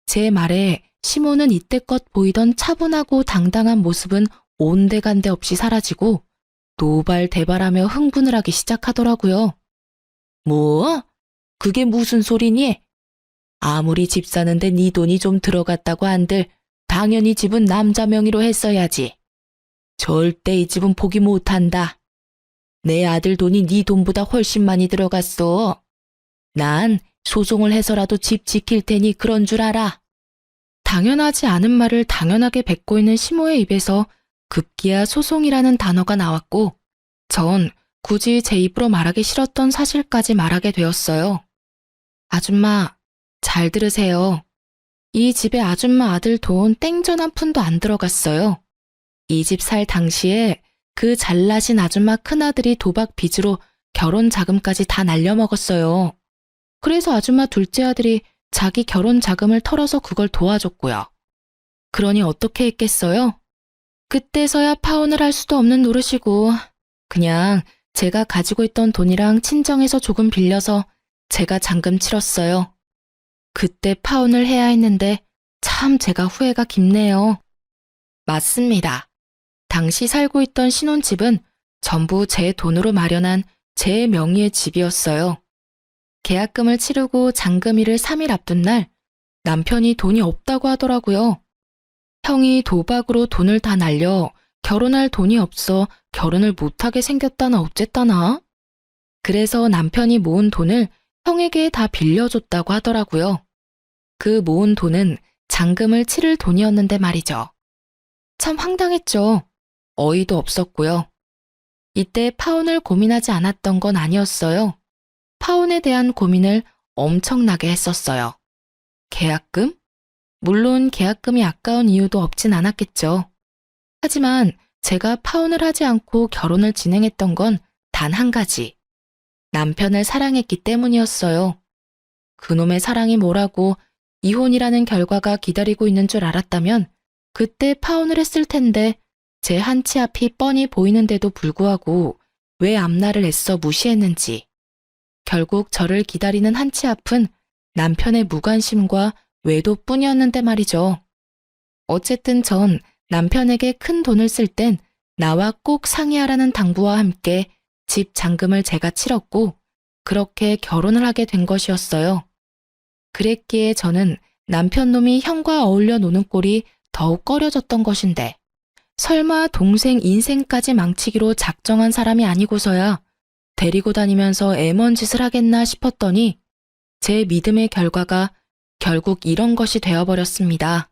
제 말에 시모는 이때껏 보이던 차분하고 당당한 모습은 온데간데 없이 사라지고 노발대발하며 흥분을 하기 시작하더라고요. 뭐? 그게 무슨 소리니? 아무리 집 사는데 네 돈이 좀 들어갔다고 한들 당연히 집은 남자 명의로 했어야지. 절대 이 집은 포기 못한다. 내 아들 돈이 네 돈보다 훨씬 많이 들어갔어. 난 소송을 해서라도 집 지킬 테니 그런 줄 알아. 당연하지 않은 말을 당연하게 뱉고 있는 시모의 입에서 급기야 소송이라는 단어가 나왔고 전 굳이 제 입으로 말하기 싫었던 사실까지 말하게 되었어요. 아줌마, 잘 들으세요. 이 집에 아줌마 아들 돈 땡전 한 푼도 안 들어갔어요. 이 집 살 당시에 그 잘나신 아줌마 큰아들이 도박 빚으로 결혼 자금까지 다 날려먹었어요. 그래서 아줌마 둘째 아들이 자기 결혼 자금을 털어서 그걸 도와줬고요. 그러니 어떻게 했겠어요? 그때서야 파혼을 할 수도 없는 노릇이고 그냥 제가 가지고 있던 돈이랑 친정에서 조금 빌려서 제가 잔금 치렀어요. 그때 파혼을 해야 했는데 참 제가 후회가 깊네요. 맞습니다. 당시 살고 있던 신혼집은 전부 제 돈으로 마련한 제 명의의 집이었어요. 계약금을 치르고 잔금일을 3일 앞둔 날 남편이 돈이 없다고 하더라고요. 형이 도박으로 돈을 다 날려 결혼할 돈이 없어 결혼을 못하게 생겼다나 어쨌다나. 그래서 남편이 모은 돈을 형에게 다 빌려줬다고 하더라고요. 그 모은 돈은 잔금을 치를 돈이었는데 말이죠. 참 황당했죠. 어이도 없었고요. 이때 파혼을 고민하지 않았던 건 아니었어요. 파혼에 대한 고민을 엄청나게 했었어요. 계약금? 물론 계약금이 아까운 이유도 없진 않았겠죠. 하지만 제가 파혼을 하지 않고 결혼을 진행했던 건 단 한 가지. 남편을 사랑했기 때문이었어요. 그놈의 사랑이 뭐라고 이혼이라는 결과가 기다리고 있는 줄 알았다면 그때 파혼을 했을 텐데 제 한치 앞이 뻔히 보이는데도 불구하고 왜 앞날을 애써 무시했는지. 결국 저를 기다리는 한치 앞은 남편의 무관심과 외도뿐이었는데 말이죠. 어쨌든 전 남편에게 큰 돈을 쓸 땐 나와 꼭 상의하라는 당부와 함께 집 잔금을 제가 치렀고 그렇게 결혼을 하게 된 것이었어요. 그랬기에 저는 남편 놈이 형과 어울려 노는 꼴이 더욱 꺼려졌던 것인데 설마 동생 인생까지 망치기로 작정한 사람이 아니고서야 데리고 다니면서 애먼 짓을 하겠나 싶었더니 제 믿음의 결과가 결국 이런 것이 되어버렸습니다.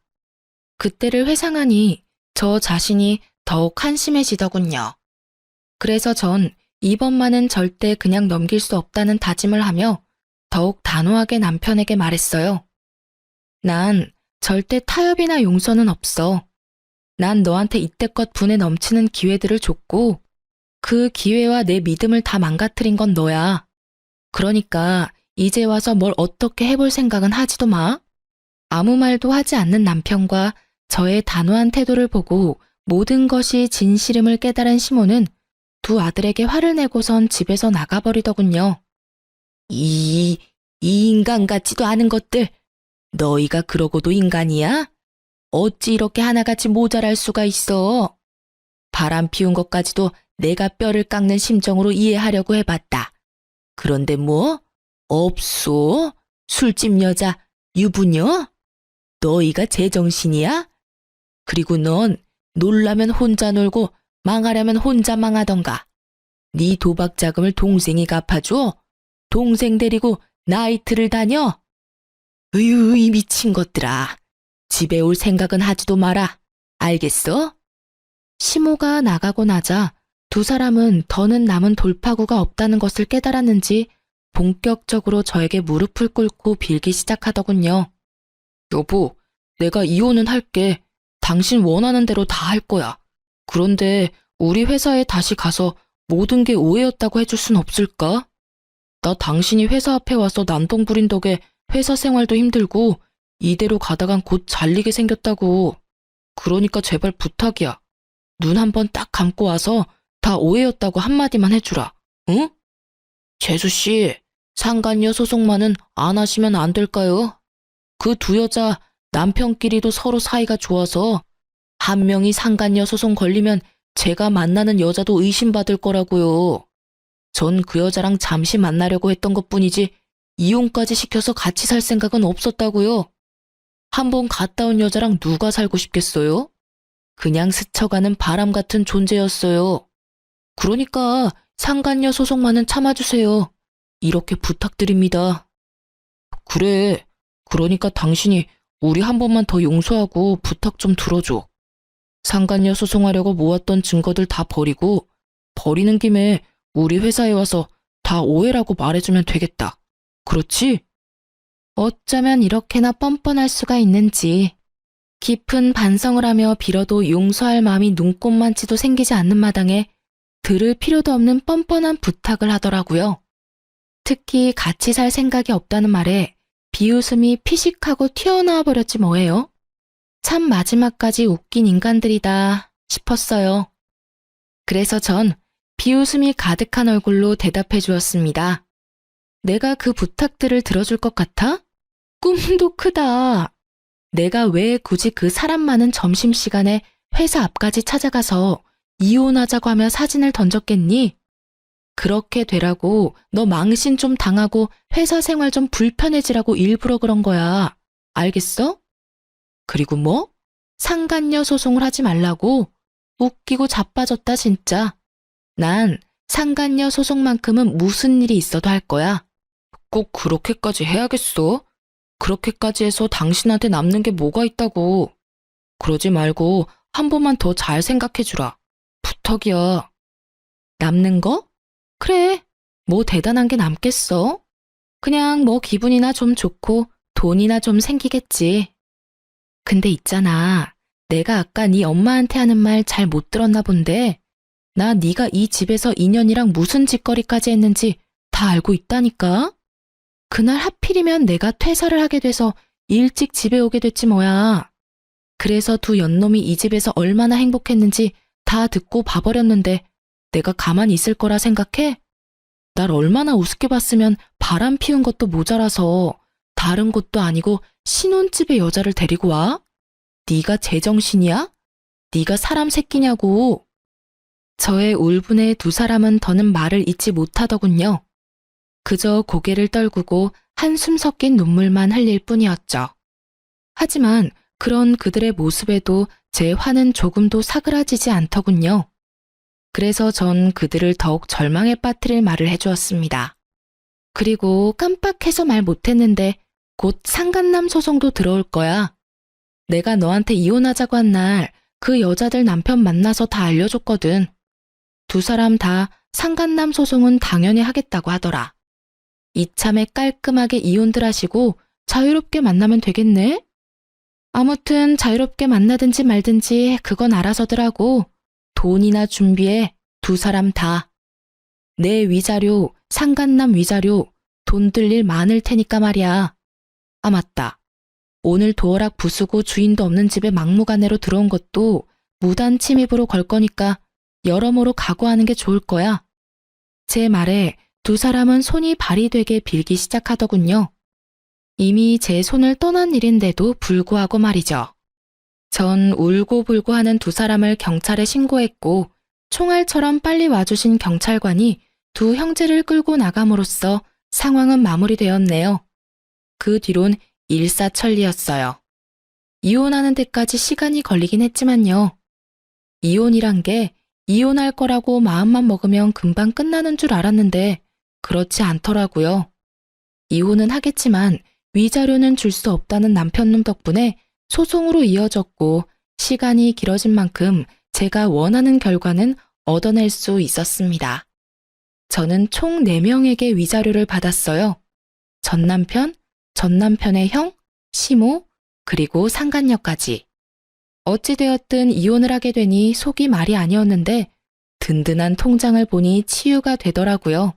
그때를 회상하니 저 자신이 더욱 한심해지더군요. 그래서 전 이번만은 절대 그냥 넘길 수 없다는 다짐을 하며 더욱 단호하게 남편에게 말했어요. 난 절대 타협이나 용서는 없어. 난 너한테 이때껏 분에 넘치는 기회들을 줬고 그 기회와 내 믿음을 다 망가뜨린 건 너야. 그러니까 이제 와서 뭘 어떻게 해볼 생각은 하지도 마. 아무 말도 하지 않는 남편과 저의 단호한 태도를 보고 모든 것이 진실임을 깨달은 시모는 두 아들에게 화를 내고선 집에서 나가버리더군요. 이 인간 같지도 않은 것들. 너희가 그러고도 인간이야? 어찌 이렇게 하나같이 모자랄 수가 있어? 바람 피운 것까지도 내가 뼈를 깎는 심정으로 이해하려고 해봤다. 그런데 뭐? 없소? 술집 여자, 유부녀? 너희가 제정신이야? 그리고 넌 놀라면 혼자 놀고 망하려면 혼자 망하던가. 네 도박 자금을 동생이 갚아줘? 동생 데리고 나이트를 다녀? 으유, 이 미친 것들아. 집에 올 생각은 하지도 마라. 알겠어? 시모가 나가고 나자 두 사람은 더는 남은 돌파구가 없다는 것을 깨달았는지 본격적으로 저에게 무릎을 꿇고 빌기 시작하더군요. 여보, 내가 이혼은 할게. 당신 원하는 대로 다 할 거야. 그런데 우리 회사에 다시 가서 모든 게 오해였다고 해줄 순 없을까? 나 당신이 회사 앞에 와서 난동 부린 덕에 회사 생활도 힘들고 이대로 가다간 곧 잘리게 생겼다고. 그러니까 제발 부탁이야. 눈 한번 딱 감고 와서 다 오해였다고 한마디만 해주라. 응? 재수씨, 상간녀 소송만은 안 하시면 안 될까요? 그 두 여자 남편끼리도 서로 사이가 좋아서 한 명이 상간녀 소송 걸리면 제가 만나는 여자도 의심받을 거라고요. 전 그 여자랑 잠시 만나려고 했던 것뿐이지 이혼까지 시켜서 같이 살 생각은 없었다고요. 한번 갔다 온 여자랑 누가 살고 싶겠어요? 그냥 스쳐가는 바람 같은 존재였어요. 그러니까 상간녀 소송만은 참아주세요. 이렇게 부탁드립니다. 그래, 그러니까 당신이 우리 한 번만 더 용서하고 부탁 좀 들어줘. 상간녀 소송하려고 모았던 증거들 다 버리고 버리는 김에 우리 회사에 와서 다 오해라고 말해주면 되겠다. 그렇지? 어쩌면 이렇게나 뻔뻔할 수가 있는지. 깊은 반성을 하며 빌어도 용서할 마음이 눈꼽만치도 생기지 않는 마당에 들을 필요도 없는 뻔뻔한 부탁을 하더라고요. 특히 같이 살 생각이 없다는 말에 비웃음이 피식하고 튀어나와 버렸지 뭐예요. 참 마지막까지 웃긴 인간들이다 싶었어요. 그래서 전 비웃음이 가득한 얼굴로 대답해 주었습니다. 내가 그 부탁들을 들어줄 것 같아? 꿈도 크다. 내가 왜 굳이 그 사람 많은 점심시간에 회사 앞까지 찾아가서 이혼하자고 하며 사진을 던졌겠니? 그렇게 되라고 너 망신 좀 당하고 회사 생활 좀 불편해지라고 일부러 그런 거야. 알겠어? 그리고 뭐? 상간녀 소송을 하지 말라고? 웃기고 자빠졌다 진짜. 난 상간녀 소송만큼은 무슨 일이 있어도 할 거야. 꼭 그렇게까지 해야겠어? 그렇게까지 해서 당신한테 남는 게 뭐가 있다고. 그러지 말고 한 번만 더 잘 생각해주라. 부탁이야. 남는 거? 그래, 뭐 대단한 게 남겠어? 그냥 뭐 기분이나 좀 좋고 돈이나 좀 생기겠지. 근데 있잖아, 내가 아까 네 엄마한테 하는 말 잘 못 들었나 본데 나 네가 이 집에서 인연이랑 무슨 짓거리까지 했는지 다 알고 있다니까? 그날 하필이면 내가 퇴사를 하게 돼서 일찍 집에 오게 됐지 뭐야. 그래서 두 연놈이 이 집에서 얼마나 행복했는지 다 듣고 봐버렸는데 내가 가만히 있을 거라 생각해? 날 얼마나 우습게 봤으면 바람 피운 것도 모자라서 다른 곳도 아니고 신혼집에 여자를 데리고 와? 네가 제정신이야? 네가 사람 새끼냐고. 저의 울분에 두 사람은 더는 말을 잇지 못하더군요. 그저 고개를 떨구고 한숨 섞인 눈물만 흘릴 뿐이었죠. 하지만 그런 그들의 모습에도 제 화는 조금도 사그라지지 않더군요. 그래서 전 그들을 더욱 절망에 빠뜨릴 말을 해주었습니다. 그리고 깜빡해서 말 못했는데 곧 상간남 소송도 들어올 거야. 내가 너한테 이혼하자고 한 날 그 여자들 남편 만나서 다 알려줬거든. 두 사람 다 상간남 소송은 당연히 하겠다고 하더라. 이참에 깔끔하게 이혼들 하시고 자유롭게 만나면 되겠네? 아무튼 자유롭게 만나든지 말든지 그건 알아서들 하고 돈이나 준비해 두 사람 다. 내 위자료, 상간남 위자료, 돈 들 일 많을 테니까 말이야. 아 맞다. 오늘 도어락 부수고 주인도 없는 집에 막무가내로 들어온 것도 무단 침입으로 걸 거니까 여러모로 각오하는 게 좋을 거야. 제 말에 두 사람은 손이 발이 되게 빌기 시작하더군요. 이미 제 손을 떠난 일인데도 불구하고 말이죠. 전 울고불고 하는 두 사람을 경찰에 신고했고 총알처럼 빨리 와주신 경찰관이 두 형제를 끌고 나감으로써 상황은 마무리되었네요. 그 뒤론 일사천리였어요. 이혼하는 데까지 시간이 걸리긴 했지만요. 이혼이란 게 이혼할 거라고 마음만 먹으면 금방 끝나는 줄 알았는데 그렇지 않더라고요. 이혼은 하겠지만 위자료는 줄 수 없다는 남편놈 덕분에 소송으로 이어졌고 시간이 길어진 만큼 제가 원하는 결과는 얻어낼 수 있었습니다. 저는 총 4명에게 위자료를 받았어요. 전 남편, 전 남편의 형, 시모, 그리고 상간녀까지. 어찌되었든 이혼을 하게 되니 속이 말이 아니었는데 든든한 통장을 보니 치유가 되더라고요.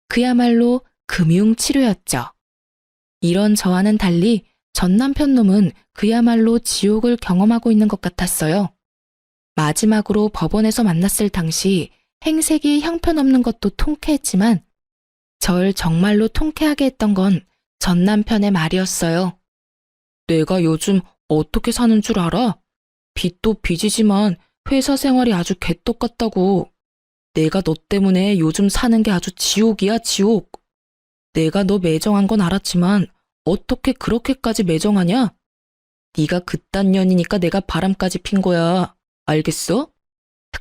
그야말로 금융치료였죠. 이런 저와는 달리 전 남편 놈은 그야말로 지옥을 경험하고 있는 것 같았어요. 마지막으로 법원에서 만났을 당시 행색이 형편없는 것도 통쾌했지만 절 정말로 통쾌하게 했던 건 전 남편의 말이었어요. 내가 요즘 어떻게 사는 줄 알아? 빚도 빚이지만 회사 생활이 아주 개떡 같다고. 내가 너 때문에 요즘 사는 게 아주 지옥이야, 지옥. 내가 너 매정한 건 알았지만 어떻게 그렇게까지 매정하냐? 네가 그딴 년이니까 내가 바람까지 핀 거야. 알겠어?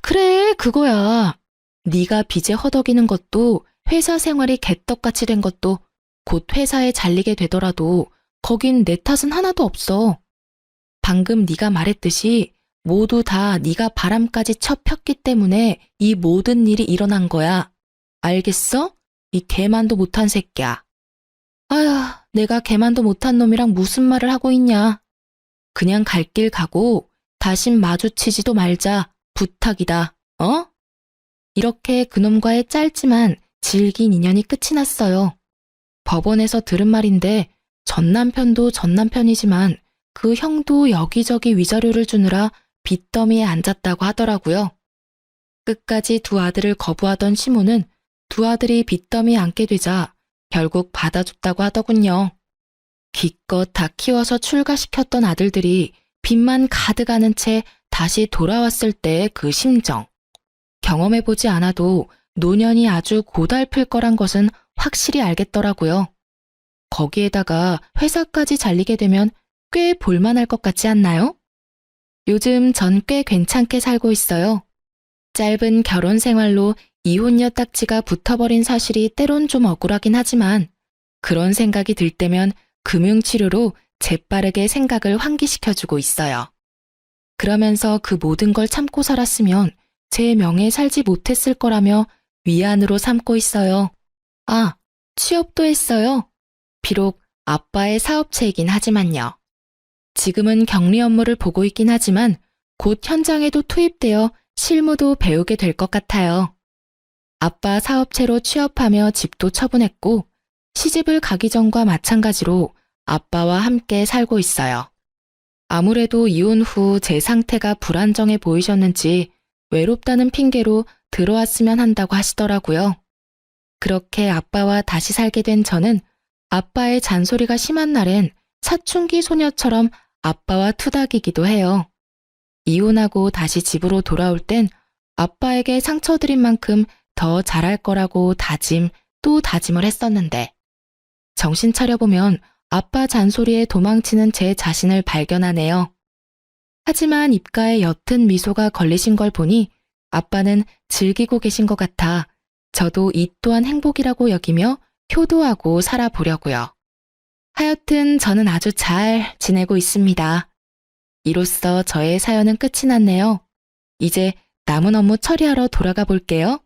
그래, 그거야. 네가 빚에 허덕이는 것도 회사 생활이 개떡같이 된 것도 곧 회사에 잘리게 되더라도 거긴 내 탓은 하나도 없어. 방금 네가 말했듯이 모두 다 네가 바람까지 쳐 폈기 때문에 이 모든 일이 일어난 거야. 알겠어? 이 개만도 못한 새끼야. 아휴, 내가 개만도 못한 놈이랑 무슨 말을 하고 있냐. 그냥 갈 길 가고 다신 마주치지도 말자. 부탁이다. 어? 이렇게 그놈과의 짧지만 질긴 인연이 끝이 났어요. 법원에서 들은 말인데 전 남편도 전 남편이지만 그 형도 여기저기 위자료를 주느라 빚더미에 앉았다고 하더라고요. 끝까지 두 아들을 거부하던 시모는 두 아들이 빚더미에 앉게 되자 결국 받아줬다고 하더군요. 기껏 다 키워서 출가시켰던 아들들이 빚만 가득 안은 채 다시 돌아왔을 때의 그 심정. 경험해보지 않아도 노년이 아주 고달플 거란 것은 확실히 알겠더라고요. 거기에다가 회사까지 잘리게 되면 꽤 볼만할 것 같지 않나요? 요즘 전 꽤 괜찮게 살고 있어요. 짧은 결혼 생활로 이혼녀 딱지가 붙어버린 사실이 때론 좀 억울하긴 하지만 그런 생각이 들 때면 금융치료로 재빠르게 생각을 환기시켜주고 있어요. 그러면서 그 모든 걸 참고 살았으면 제 명예에 살지 못했을 거라며 위안으로 삼고 있어요. 아, 취업도 했어요. 비록 아빠의 사업체이긴 하지만요. 지금은 격리 업무를 보고 있긴 하지만 곧 현장에도 투입되어 실무도 배우게 될 것 같아요. 아빠 사업체로 취업하며 집도 처분했고 시집을 가기 전과 마찬가지로 아빠와 함께 살고 있어요. 아무래도 이혼 후 제 상태가 불안정해 보이셨는지 외롭다는 핑계로 들어왔으면 한다고 하시더라고요. 그렇게 아빠와 다시 살게 된 저는 아빠의 잔소리가 심한 날엔 사춘기 소녀처럼 아빠와 투닥이기도 해요. 이혼하고 다시 집으로 돌아올 땐 아빠에게 상처드린 만큼 더 잘할 거라고 다짐 또 다짐을 했었는데 정신 차려보면 아빠 잔소리에 도망치는 제 자신을 발견하네요. 하지만 입가에 옅은 미소가 걸리신 걸 보니 아빠는 즐기고 계신 것 같아 저도 이 또한 행복이라고 여기며 효도하고 살아보려고요. 하여튼 저는 아주 잘 지내고 있습니다. 이로써 저의 사연은 끝이 났네요. 이제 남은 업무 처리하러 돌아가 볼게요.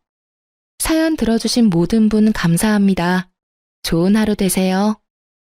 사연 들어주신 모든 분 감사합니다. 좋은 하루 되세요.